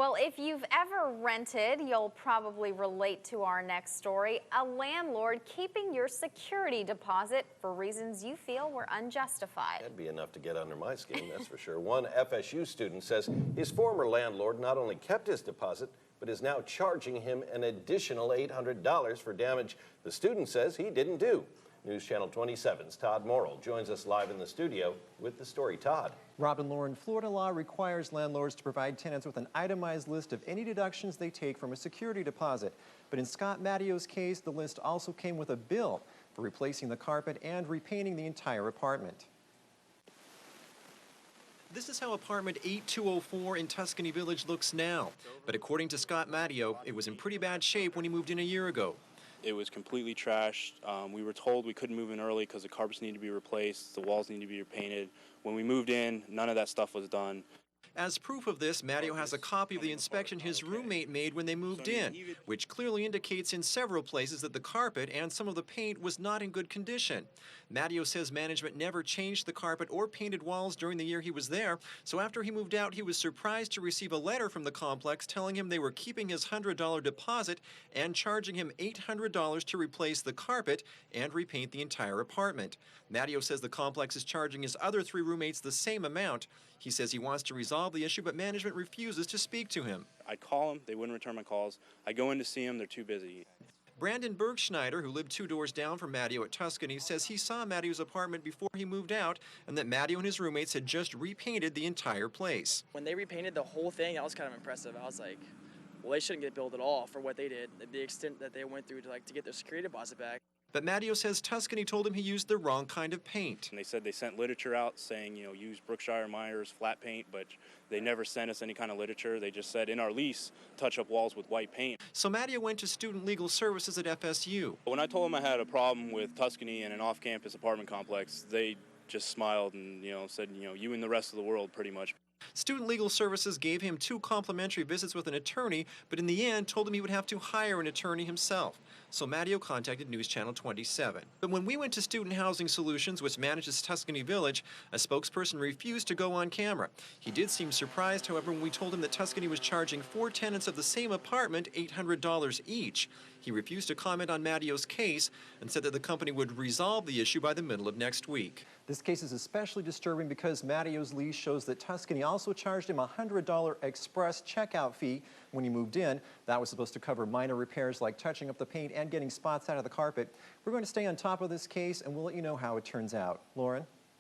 Well, if you've ever rented, you'll probably relate to our next story. A landlord keeping your security deposit for reasons you feel were unjustified. That'd be enough to get under my skin, that's for sure. One FSU student says his former landlord not only kept his deposit, but is now charging him an additional $800 for damage the student says he didn't do. News Channel 27's Todd Morrill joins us live in the studio with the story. Todd. Robin Lauren, Florida law requires landlords to provide tenants with an itemized list of any deductions they take from a security deposit. But in Scott Mattio's case, the list also came with a bill for replacing the carpet and repainting the entire apartment. This is how apartment 8204 in Tuscany Village looks now. But according to Scott Mattio, it was in pretty bad shape when he moved in a year ago. It was completely trashed. We were told we couldn't move in early because the carpets need to be replaced, the walls need to be repainted. When we moved in, none of that stuff was done. As proof of this, Mattio has a copy of the inspection his roommate made when they moved in, which clearly indicates in several places that the carpet and some of the paint was not in good condition. Mattio says management never changed the carpet or painted walls during the year he was there, so after he moved out, he was surprised to receive a letter from the complex telling him they were keeping his $100 deposit and charging him $800 to replace the carpet and repaint the entire apartment. Mattio says the complex is charging his other 3 roommates the same amount. He says he wants to resolve the issue, but management refuses to speak to him. I call them, they wouldn't return my calls. I go in to see them, they're too busy. Brandon Bergschneider, who lived 2 doors down from Mattio at Tuscany, says he saw Mattio's apartment before he moved out and that Mattio and his roommates had just repainted the entire place. When they repainted the whole thing, that was kind of impressive. I was like, well, they shouldn't get billed at all for what they did, the extent that they went through to get their security deposit back. But Mattio says Tuscany told him he used the wrong kind of paint. And they said they sent literature out saying, use Brookshire Myers flat paint, but they never sent us any kind of literature. They just said in our lease, touch up walls with white paint. So Mattio went to Student Legal Services at FSU. When I told them I had a problem with Tuscany and an off-campus apartment complex, they just smiled and, said, you and the rest of the world pretty much. Student Legal Services gave him 2 complimentary visits with an attorney, but in the end told him he would have to hire an attorney himself. So Mattio contacted News Channel 27. But when we went to Student Housing Solutions, which manages Tuscany Village, a spokesperson refused to go on camera. He did seem surprised, however, when we told him that Tuscany was charging 4 tenants of the same apartment $800 each. He refused to comment on Mattio's case and said that the company would resolve the issue by the middle of next week. This case is especially disturbing because Mattio's lease shows that Tuscany also charged him a $100 express checkout fee when he moved in. That was supposed to cover minor repairs like touching up the paint and getting spots out of the carpet. We're going to stay on top of this case and we'll let you know how it turns out. Lauren?